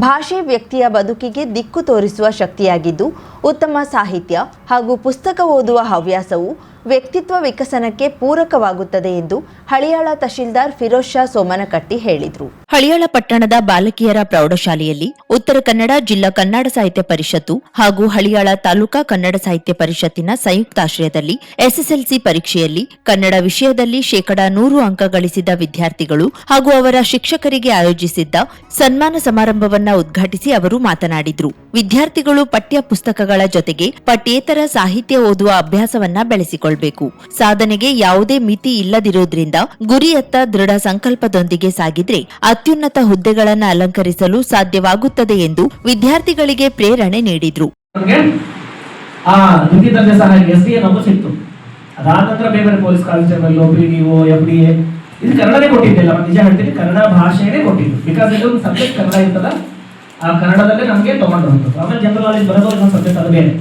ಭಾಷೆ ವ್ಯಕ್ತಿಯ ಬದುಕಿಗೆ ದಿಕ್ಕು ತೋರಿಸುವ ಶಕ್ತಿಯಾಗಿದ್ದು, ಉತ್ತಮ ಸಾಹಿತ್ಯ ಹಾಗೂ ಪುಸ್ತಕ ಓದುವ ಹವ್ಯಾಸವು ವ್ಯಕ್ತಿತ್ವ ವಿಕಸನಕ್ಕೆ ಪೂರಕವಾಗುತ್ತದೆ ಎಂದು ಹಳಿಯಾಳ ತಹಶೀಲ್ದಾರ್ ಫಿರೋಜ್ ಶಾ ಸೋಮನಕಟ್ಟಿ ಹೇಳಿದರು. ಹಳಿಯಾಳ ಪಟ್ಟಣದ ಬಾಲಕಿಯರ ಪ್ರೌಢಶಾಲೆಯಲ್ಲಿ ಉತ್ತರ ಕನ್ನಡ ಜಿಲ್ಲಾ ಕನ್ನಡ ಸಾಹಿತ್ಯ ಪರಿಷತ್ತು ಹಾಗೂ ಹಳಿಯಾಳ ತಾಲೂಕಾ ಕನ್ನಡ ಸಾಹಿತ್ಯ ಪರಿಷತ್ತಿನ ಸಂಯುಕ್ತಾಶ್ರಯದಲ್ಲಿ ಎಸ್ಎಸ್ಎಲ್ಸಿ ಪರೀಕ್ಷೆಯಲ್ಲಿ ಕನ್ನಡ ವಿಷಯದಲ್ಲಿ 100% ಅಂಕ ಗಳಿಸಿದ ವಿದ್ಯಾರ್ಥಿಗಳು ಹಾಗೂ ಅವರ ಶಿಕ್ಷಕರಿಗೆ ಆಯೋಜಿಸಿದ್ದ ಸನ್ಮಾನ ಸಮಾರಂಭವನ್ನು ಉದ್ಘಾಟಿಸಿ ಅವರು ಮಾತನಾಡಿದರು. ವಿದ್ಯಾರ್ಥಿಗಳು ಪಠ್ಯ ಪುಸ್ತಕಗಳ ಜೊತೆಗೆ ಪಠ್ಯೇತರ ಸಾಹಿತ್ಯ ಓದುವ ಅಭ್ಯಾಸವನ್ನ ಬೆಳೆಸಿಕೊಳ್ಳಬೇಕು. ಸಾಧನೆಗೆ ಯಾವುದೇ ಮಿತಿ ಇಲ್ಲದಿರುವುದರಿಂದ ಗುರಿಯತ್ತ ದೃಢ ಸಂಕಲ್ಪದೊಂದಿಗೆ ಸಾಗಿದ್ರೆ ಅತ್ಯುನ್ನತ ಹುದ್ದೆಗಳನ್ನು ಅಲಂಕರಿಸಲು ಸಾಧ್ಯವಾಗುತ್ತದೆ ಎಂದು ವಿದ್ಯಾರ್ಥಿಗಳಿಗೆ ಪ್ರೇರಣೆ ನೀಡಿದ್ರು. ಪೊಲೀಸ್ ಕಾನ್ಸ್ಟೇಬಲ್, PDO, FDA ಇದು ಕನ್ನಡನೇ ಕೊಟ್ಟಿದ್ದಿಲ್ಲ. ನಿಜ ಹೇಳ್ತೀನಿ, ಕನ್ನಡ ಭಾಷೆನೇ ಕೊಟ್ಟಿದ್ದು. ಬಿಕಾಸ್ ಇದು ಒಂದು ಸಬ್ಜೆಕ್ಟ್ ಕನ್ನಡ ಇರ್ತದ, ಆ ಕನ್ನಡದಲ್ಲೇ ನಮಗೆ ತಗೊಂಡು ಹೋಗ್ತದೆ. ಆಮೇಲೆ ಜನರಲ್ ನಾಲೆಜ್ ಬರೋದು ಇನ್ನೊಂದು ಸಬ್ಜೆಕ್ಟ್ ಅದು ಬೇರೆ.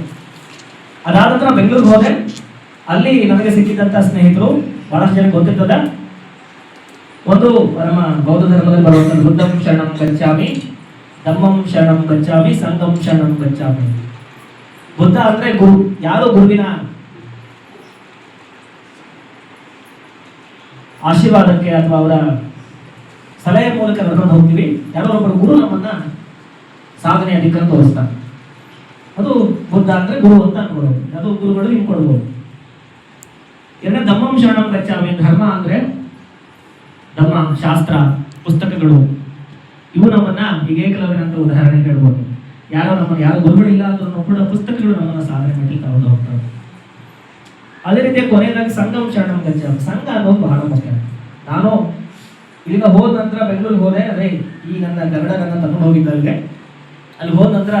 ಅದಾದ ನಂತರ ಬೆಂಗಳೂರಿಗೆ ಹೋದೆ. ಅಲ್ಲಿ ನನಗೆ ಸಿಕ್ಕಿದಂತ ಸ್ನೇಹಿತರು ಬಹಳಷ್ಟು ಜನ ಗೊತ್ತಿರ್ತದ. ಒಂದು ನಮ್ಮ ಬೌದ್ಧ ಧರ್ಮದಲ್ಲಿ ಬರುವಂತ ಬುದ್ಧಂ ಶರಣಂ ಗಚ್ಚಾಮಿ, ಧಮ್ಮಂ ಶರಣಂ ಗಚ್ಚಾಮಿ, ಸಂಘಂ ಶರಣಂ ಗಚ್ಚಾಮಿ. ಬುದ್ಧ ಅಂದ್ರೆ ಗುರು. ಯಾರು ಗುರುವಿನ ಆಶೀರ್ವಾದಕ್ಕೆ ಅಥವಾ ಅವರ ಸಲಹೆ ಮೂಲಕ ನಡ್ಕೊಂಡು ಹೋಗ್ತೀವಿ. ಯಾರೋ ಒಬ್ಬರು ಗುರು ನಮ್ಮನ್ನ ಸಾಧನೆಯ ದಿಕ್ಕನ್ನು ತೋರಿಸ್ತಾರೆ. ಅದು ಬುದ್ಧ ಅಂದ್ರೆ ಗುರು ಅಂತ ಅನ್ಕೊಳ್ಬೋದು. ಅದು ಗುರುಗಳು ಹಿಂಗೆ ಕೊಡ್ಬೋದು. ಎರಡನೇ ಧಮ್ಮಂ ಶರಣಂ ಗಚ್ಚಾಮಿ. ಧರ್ಮ ಅಂದ್ರೆ ಧಮ್ಮ, ಶಾಸ್ತ್ರ, ಪುಸ್ತಕಗಳು. ಇವು ನಮ್ಮನ್ನ ಈಗ ಏಕಲವ್ಯನಂತ ಉದಾಹರಣೆ ಹೇಳ್ಬೋದು. ಯಾರೋ ಗುರುಗಳಿಲ್ಲ ಅಂದ್ರೂ ಕೂಡ ಪುಸ್ತಕಗಳು ನಮ್ಮನ್ನ ಸಾಧನೆ ಮಾಡಿ ತಗೊಂಡು ಹೋಗ್ತವೆ. ಅದೇ ರೀತಿ ಕೊನೆಯದಾಗಿ ಸಂಘಂ ಶರಣಂ ಗಚ್ಚಾಮಿ. ಸಂಘ ಅನ್ನೋದು ಬಹಳ ಮುಖ್ಯ. ನಾನು ಈಗ ಹೋದ ನಂತರ ಬೆಂಗಳೂರಿಗೆ ಹೋದೆ. ಅದೇ ಈ ನನ್ನ ಕನ್ನಡ ತಗೊಂಡು ಹೋಗಿದ್ದಲ್ಲಿಗೆ ಅಲ್ಲಿ ಹೋದ ನಂತರ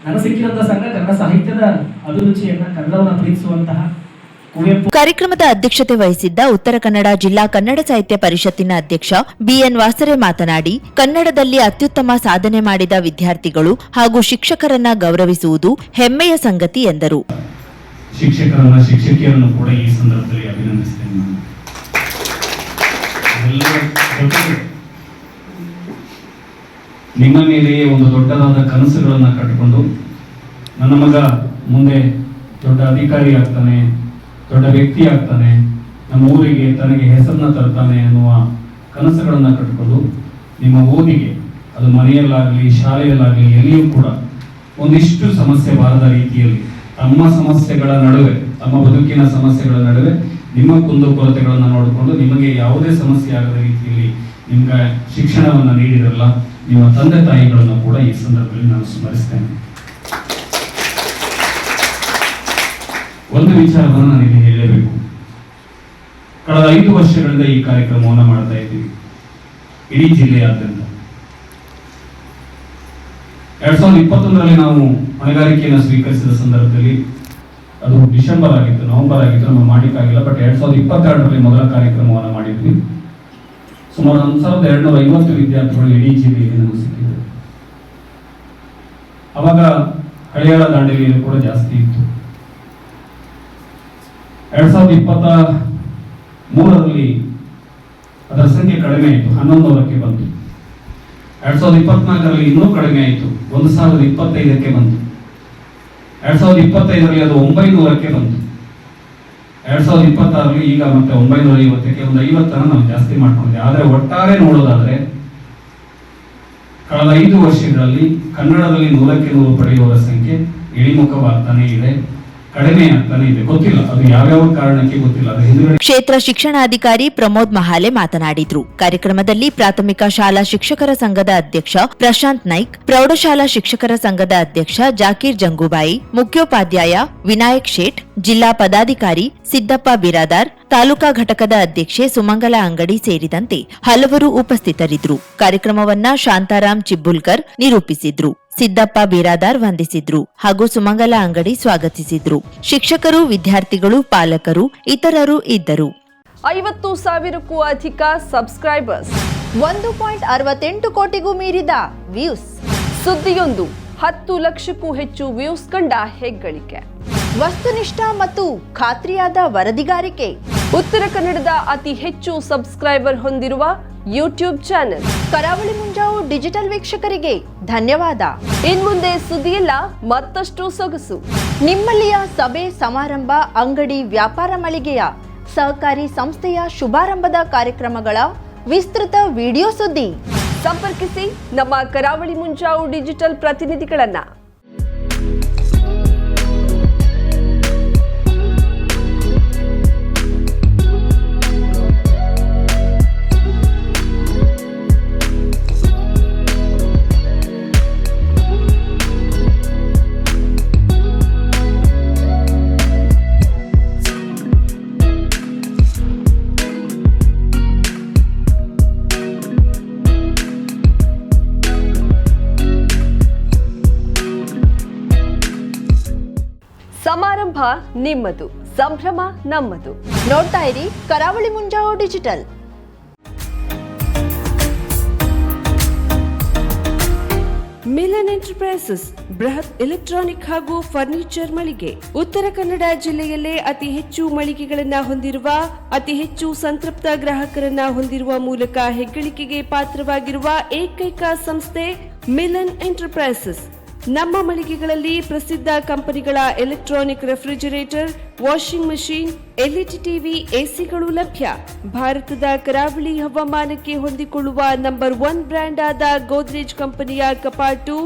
ನನಗೆ ಸಿಕ್ಕಿರುವಂತ ಸಂಘ ಕನ್ನಡ ಸಾಹಿತ್ಯದ ಅಭಿರುಚಿಯನ್ನ, ಕನ್ನಡವನ್ನು ಪ್ರೀತಿಸುವಂತಹ ಕಾರ್ಯಕ್ರಮದ ಅಧ್ಯಕ್ಷತೆ ವಹಿಸಿದ್ದ ಉತ್ತರ ಕನ್ನಡ ಜಿಲ್ಲಾ ಕನ್ನಡ ಸಾಹಿತ್ಯ ಪರಿಷತ್ತಿನ ಅಧ್ಯಕ್ಷ BN ವಾಸರೆ ಮಾತನಾಡಿ, ಕನ್ನಡದಲ್ಲಿ ಅತ್ಯುತ್ತಮ ಸಾಧನೆ ಮಾಡಿದ ವಿದ್ಯಾರ್ಥಿಗಳು ಹಾಗೂ ಶಿಕ್ಷಕರನ್ನ ಗೌರವಿಸುವುದು ಹೆಮ್ಮೆಯ ಸಂಗತಿ ಎಂದರು. ಶಿಕ್ಷಕರನ್ನ, ಶಿಕ್ಷಕಿಯರನ್ನು ಕೂಡ ಈ ಸಂದರ್ಭದಲ್ಲಿ ಅಭಿನಂದಿಸ್ತೇನೆ. ನಿಮ್ಮ ಮೇಲೆಯೇ ಒಂದು ದೊಡ್ಡದಾದ ಕನಸುಗಳನ್ನ ಕಟ್ಟಿಕೊಂಡು ನನ್ನ ಮಗ ಮುಂದೆ ದೊಡ್ಡ ಅಧಿಕಾರಿ ಆಗ್ತಾನೆ, ದೊಡ್ಡ ವ್ಯಕ್ತಿ ಆಗ್ತಾನೆ, ನಮ್ಮ ಊರಿಗೆ ತನಗೆ ಹೆಸರನ್ನ ತರ್ತಾನೆ ಅನ್ನುವ ಕನಸುಗಳನ್ನ ಕಟ್ಟಿಕೊಂಡು ನಿಮ್ಮ ಓದಿಗೆ, ಅದು ಮನೆಯಲ್ಲಾಗಲಿ ಶಾಲೆಯಲ್ಲಾಗಲಿ ಎಲ್ಲಿಯೂ ಕೂಡ ಒಂದಿಷ್ಟು ಸಮಸ್ಯೆ ಬಾರದ ರೀತಿಯಲ್ಲಿ ತಮ್ಮ ಸಮಸ್ಯೆಗಳ ನಡುವೆ, ತಮ್ಮ ಬದುಕಿನ ಸಮಸ್ಯೆಗಳ ನಡುವೆ ನಿಮ್ಮ ಕುಂದುಕೊರತೆಗಳನ್ನು ನೋಡಿಕೊಂಡು ನಿಮಗೆ ಯಾವುದೇ ಸಮಸ್ಯೆ ಆಗದ ರೀತಿಯಲ್ಲಿ ನಿಮ್ಗೆ ಶಿಕ್ಷಣವನ್ನು ನೀಡಿರಲ್ಲ ನಿಮ್ಮ ತಂದೆ ತಾಯಿಗಳನ್ನು ಕೂಡ ಈ ಸಂದರ್ಭದಲ್ಲಿ ನಾನು ಸ್ಮರಿಸ್ತೇನೆ. ಒಂದು ವಿಚಾರವನ್ನು ನಾನು ಇಲ್ಲಿ ಹೇಳಲೇಬೇಕು. ಕಳೆದ 5 ವರ್ಷಗಳಿಂದ ಈ ಕಾರ್ಯಕ್ರಮವನ್ನು ಮಾಡ್ತಾ ಇದ್ದೀವಿ ಇಡೀ ಜಿಲ್ಲೆಯಾದ್ಯಂತ. 2021ರಲ್ಲಿ ನಾವು ಹೊಣೆಗಾರಿಕೆಯನ್ನು ಸ್ವೀಕರಿಸಿದ ಸಂದರ್ಭದಲ್ಲಿ ಅದು ಡಿಸೆಂಬರ್ ಆಗಿತ್ತು, ನವೆಂಬರ್ ಆಗಿತ್ತು, ನಮಗೆ ಮಾಡಲಿಕ್ಕಾಗಿಲ್ಲ. ಬಟ್ 2022ರಲ್ಲಿ ಮೊದಲ ಕಾರ್ಯಕ್ರಮವನ್ನು ಮಾಡಿದ್ವಿ. ಸುಮಾರು 1250 ವಿದ್ಯಾರ್ಥಿಗಳು ಇಡೀ ಜಿಲ್ಲೆಯಲ್ಲಿ ನಮಗೆ ಸಿಕ್ಕಿದ್ರು. ಅವಾಗ ಹಳಿಯಾಳ ದಾಂಡೇಲಿಯಲ್ಲಿ ಕೂಡ ಜಾಸ್ತಿ ಇತ್ತು. 2023ರಲ್ಲಿ ಅದರ ಸಂಖ್ಯೆ ಕಡಿಮೆ ಆಯಿತು, 1100ಕ್ಕೆ ಬಂತು. 2024ರಲ್ಲಿ ಇನ್ನೂ ಕಡಿಮೆ ಆಯಿತು, 1025ಕ್ಕೆ ಬಂತು. 2025ರಲ್ಲಿ ಅದು 900ಕ್ಕೆ ಬಂತು. 2026ರಲ್ಲಿ ಈಗ ಮತ್ತೆ 950ಕ್ಕೆ, ಒಂದು 50 ನಾವು ಜಾಸ್ತಿ ಮಾಡ್ಕೊಂಡಿದ್ದೆ. ಆದರೆ ಒಟ್ಟಾರೆ ನೋಡೋದಾದ್ರೆ ಕಳೆದ 5 ವರ್ಷಗಳಲ್ಲಿ ಕನ್ನಡದಲ್ಲಿ 100ಕ್ಕೆ 100 ಪಡೆಯುವವರ ಸಂಖ್ಯೆ ಇಳಿಮುಖವಾಗ್ತಾನೆ ಇದೆ, ಕಡಿಮೆ ಆಗ್ತಾನೆ ಇದೆ. ಗೊತ್ತಿಲ್ಲ ಅದು ಯಾವ್ಯಾವ ಕಾರಣಕ್ಕೆ ಗೊತ್ತಿಲ್ಲ. ಕ್ಷೇತ್ರ ಶಿಕ್ಷಣಾಧಿಕಾರಿ ಪ್ರಮೋದ್ ಮಹಾಲೆ ಮಾತನಾಡಿದ್ರು. ಕಾರ್ಯಕ್ರಮದಲ್ಲಿ ಪ್ರಾಥಮಿಕ ಶಾಲಾ ಶಿಕ್ಷಕರ ಸಂಘದ ಅಧ್ಯಕ್ಷ ಪ್ರಶಾಂತ್ ನಾಯ್ಕ್, ಪ್ರೌಢಶಾಲಾ ಶಿಕ್ಷಕರ ಸಂಘದ ಅಧ್ಯಕ್ಷ ಜಾಕೀರ್ ಜಂಗೂಬಾಯಿ, ಮುಖ್ಯೋಪಾಧ್ಯಾಯ ವಿನಾಯಕ್ ಶೇಟ್, ಜಿಲ್ಲಾ ಪದಾಧಿಕಾರಿ ಸಿದ್ದಪ್ಪ ಬಿರಾದಾರ್, ತಾಲೂಕಾ ಘಟಕದ ಅಧ್ಯಕ್ಷೆ ಸುಮಂಗಲ ಅಂಗಡಿ ಸೇರಿದಂತೆ ಹಲವರು ಉಪಸ್ಥಿತರಿದ್ದರು. ಕಾರ್ಯಕ್ರಮವನ್ನ ಶಾಂತಾರಾಮ್ ಚಿಬ್ಬುಲ್ಕರ್ ನಿರೂಪಿಸಿದ್ರು. ಸಿದ್ದಪ್ಪ ಬಿರಾದಾರ್ ವಂದಿಸಿದ್ರು ಹಾಗೂ ಸುಮಂಗಲ ಅಂಗಡಿ ಸ್ವಾಗತಿಸಿದ್ರು. ಶಿಕ್ಷಕರು, ವಿದ್ಯಾರ್ಥಿಗಳು, ಪಾಲಕರು, ಇತರರು ಇದ್ದರು. 50,000ಕ್ಕೂ ಅಧಿಕ ಸಬ್ಸ್ಕ್ರೈಬರ್ಸ್, 1.68 ಕೋಟಿಗೂ ಮೀರಿದ ವ್ಯೂಸ್, ಸುದ್ದಿಯೊಂದು 10 ಲಕ್ಷಕ್ಕೂ ಹೆಚ್ಚು ವ್ಯೂಸ್ ಕಂಡ ಹೆಗ್ಗಳಿಕೆ, ವಸ್ತುನಿಷ್ಠ ಮತ್ತು ಖಾತ್ರಿಯಾದ ವರದಿಗಾರಿಕೆ, ಉತ್ತರ ಕನ್ನಡದ ಅತಿ ಹೆಚ್ಚು ಸಬ್ಸ್ಕ್ರೈಬರ್ ಹೊಂದಿರುವ ಯೂಟ್ಯೂಬ್ ಚಾನೆಲ್, ಕರಾವಳಿ ಮುಂಜಾವು ಡಿಜಿಟಲ್ ವೀಕ್ಷಕರಿಗೆ ಧನ್ಯವಾದ. ಇನ್ಮುಂದೆ ಸುದ್ದಿಯಿಲ್ಲ, ಮತ್ತಷ್ಟು ಸೊಗಸು. ನಿಮ್ಮಲ್ಲಿಯ ಸಭೆ ಸಮಾರಂಭ, ಅಂಗಡಿ, ವ್ಯಾಪಾರ ಮಳಿಗೆಯ ಸಹಕಾರಿ ಸಂಸ್ಥೆಯ ಶುಭಾರಂಭದ ಕಾರ್ಯಕ್ರಮಗಳ ವಿಸ್ತೃತ ವಿಡಿಯೋ ಸುದ್ದಿ. ಸಂಪರ್ಕಿಸಿ ನಮ್ಮ ಕರಾವಳಿ ಮುಂಜಾವು ಡಿಜಿಟಲ್ ಪ್ರತಿನಿಧಿಗಳನ್ನ. ಸಮಾರಂಭ ನಿಮ್ಮದು, ಸಂಭ್ರಮ ನಮ್ಮದು. ನೋಡ್ತಾ ಇರಿ ಕರಾವಳಿ ಮುಂಜಾವು ಡಿಜಿಟಲ್. ಮಿಲನ್ ಎಂಟರ್ಪ್ರೈಸಸ್ ಬೃಹತ್ ಎಲೆಕ್ಟ್ರಾನಿಕ್ ಹಾಗೂ ಫರ್ನಿಚರ್ ಮಳಿಗೆ. ಉತ್ತರ ಕನ್ನಡ ಜಿಲ್ಲೆಯಲ್ಲೇ ಅತಿ ಹೆಚ್ಚು ಮಳಿಗೆಗಳನ್ನ ಹೊಂದಿರುವ, ಅತಿ ಹೆಚ್ಚು ಸಂತೃಪ್ತ ಗ್ರಾಹಕರನ್ನ ಹೊಂದಿರುವ ಮೂಲಕ ಹೆಗ್ಗಳಿಕೆಗೆ ಪಾತ್ರವಾಗಿರುವ ಏಕೈಕ ಸಂಸ್ಥೆ ಮಿಲನ್ ಎಂಟರ್ಪ್ರೈಸಸ್. ನಮ್ಮ ಮಳಿಗೆಗಳಲ್ಲಿ ಪ್ರಸಿದ್ಧ ಕಂಪನಿಗಳ electronic refrigerator, washing machine, LED TV, ಎಸಿಗಳು ಲಭ್ಯ. ಭಾರತದ ಕರಾವಳಿ ಹವಾಮಾನಕ್ಕೆ ಹೊಂದಿಕೊಳ್ಳುವ ನಂಬರ್ 1 ಬ್ರ್ಯಾಂಡ್ ಆದ ಗೋದ್ರೇಜ್ ಕಂಪನಿಯ ಕಪಾಟು,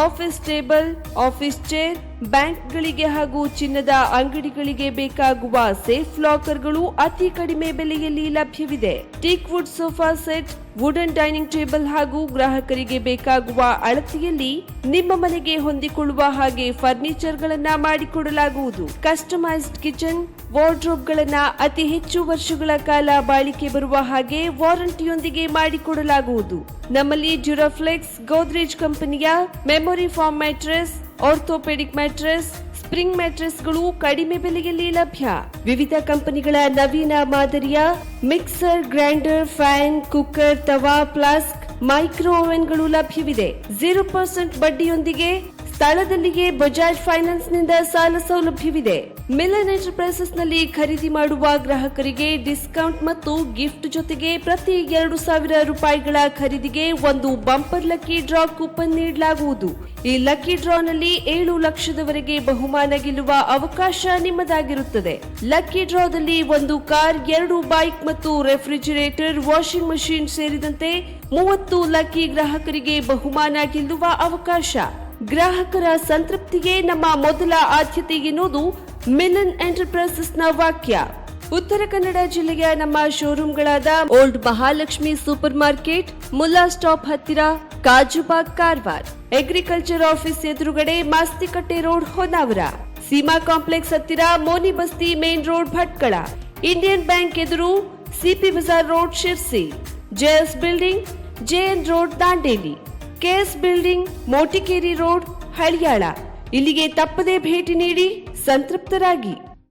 ಆಫೀಸ್ ಟೇಬಲ್, ಆಫೀಸ್ ಚೇರ್, ಬ್ಯಾಂಕ್ಗಳಿಗೆ ಹಾಗೂ ಚಿನ್ನದ ಅಂಗಡಿಗಳಿಗೆ ಬೇಕಾಗುವ ಸೇಫ್ ಲಾಕರ್ಗಳು ಅತಿ ಕಡಿಮೆ ಬೆಲೆಯಲ್ಲಿ ಲಭ್ಯವಿದೆ. Teak wood sofa set, wooden dining table ಹಾಗೂ ಗ್ರಾಹಕರಿಗೆ ಬೇಕಾಗುವ ಅಳತೆಯಲ್ಲಿ ನಿಮ್ಮ ಮನೆಗೆ ಹೊಂದಿಕೊಳ್ಳುವ ಹಾಗೆ ಫರ್ನಿಚರ್ ಗಳನ್ನ ಮಾಡಿಕೊಡಲಾಗುವುದು. ಕಸ್ಟಮೈಸ್ಡ್ ಕಿಚನ್, ವಾರ್ಡ್ರೋಬ್ ಗಳನ್ನ ಅತಿ ಹೆಚ್ಚು ವರ್ಷಗಳ ಕಾಲ ಬಾಳಿಕೆ ಬರುವ ಹಾಗೆ ವಾರಂಟಿಯೊಂದಿಗೆ ಮಾಡಿಕೊಡಲಾಗುವುದು. ನಮ್ಮಲ್ಲಿ ಡ್ಯೂರಾಫ್ಲೆಕ್ಸ್, ಗೋದ್ರೇಜ್ ಕಂಪನಿಯ memory foam mattress, orthopaedic mattress, spring ಮ್ಯಾಟ್ರೆಸ್ಗಳು ಕಡಿಮೆ ಬೆಲೆಯಲ್ಲಿ ಲಭ್ಯ. ವಿವಿಧ ಕಂಪನಿಗಳ ನವೀನ ಮಾದರಿಯ ಮಿಕ್ಸರ್, ಗ್ರೈಂಡರ್, ಫ್ಯಾನ್, ಕುಕ್ಕರ್, ತವಾ, ಫ್ಲಾಸ್ಕ್, ಮೈಕ್ರೋ ಓವೆನ್ಗಳು ಲಭ್ಯವಿದೆ. 0% ಬಡ್ಡಿಯೊಂದಿಗೆ ಸ್ಥಳದಲ್ಲಿಯೇ ಬಜಾಜ್ ಫೈನಾನ್ಸ್ ನಿಂದ ಸಾಲ ಸೌಲಭ್ಯವಿದೆ. ಮಿಲನ್ ಎಂಟರ್ಪ್ರೈಸಸ್ ನಲ್ಲಿ ಖರೀದಿ ಮಾಡುವ ಗ್ರಾಹಕರಿಗೆ ಡಿಸ್ಕೌಂಟ್ ಮತ್ತು ಗಿಫ್ಟ್ ಜೊತೆಗೆ ಪ್ರತಿ 2,000 ರೂಪಾಯಿಗಳ ಖರೀದಿಗೆ ಒಂದು ಬಂಪರ್ ಲಕ್ಕಿ ಡ್ರಾ ಕೂಪನ್ ನೀಡಲಾಗುವುದು. ಈ ಲಕ್ಕಿ ಡ್ರಾನಲ್ಲಿ 7 ಲಕ್ಷದವರೆಗೆ ಬಹುಮಾನ ಗೆಲ್ಲುವ ಅವಕಾಶ ನಿಮ್ಮದಾಗಿರುತ್ತದೆ. ಲಕ್ಕಿ ಡ್ರಾದಲ್ಲಿ 1 ಕಾರ್, 2 ಬೈಕ್ ಮತ್ತು ರೆಫ್ರಿಜರೇಟರ್, ವಾಷಿಂಗ್ ಮಷೀನ್ ಸೇರಿದಂತೆ 30 ಲಕ್ಕಿ ಗ್ರಾಹಕರಿಗೆ ಬಹುಮಾನ ಗೆಲ್ಲುವ ಅವಕಾಶ. ಗ್ರಾಹಕರ ಸಂತೃಪ್ತಿಗೆ ನಮ್ಮ ಮೊದಲ ಆದ್ಯತೆ ಎನ್ನುವುದು ಮಿಲನ್ ಎಂಟರ್ಪ್ರೈಸಸ್ ನ ವಾಕ್ಯ. ಉತ್ತರ ಕನ್ನಡ ಜಿಲ್ಲೆಯ ನಮ್ಮ ಶೋರೂಮ್ಗಳಾದ old Mahalakshmi super market, Mulla stop ಹತ್ತಿರ, ಕಾಜುಬಾಗ್, ಕಾರವಾರ, ಅಗ್ರಿಕಲ್ಚರ್ ಆಫೀಸ್ ಎದುರುಗಡೆ, ಮಾಸ್ತಿಕಟ್ಟೆ ರೋಡ್, ಹೊನ್ನಾವರ, ಸೀಮಾ ಕಾಂಪ್ಲೆಕ್ಸ್ ಹತ್ತಿರ, Moni Basti main road, Bhatkal, Indian Bank ಎದುರು, CP Bazaar road, Sirsi, JS building, JN road, Dandeli, KS building, Motikeri road, Haliyal. ಇಲ್ಲಿಗೆ ತಪ್ಪದೇ ಭೇಟಿ ನೀಡಿ ಸಂತೃಪ್ತರಾಗಿ.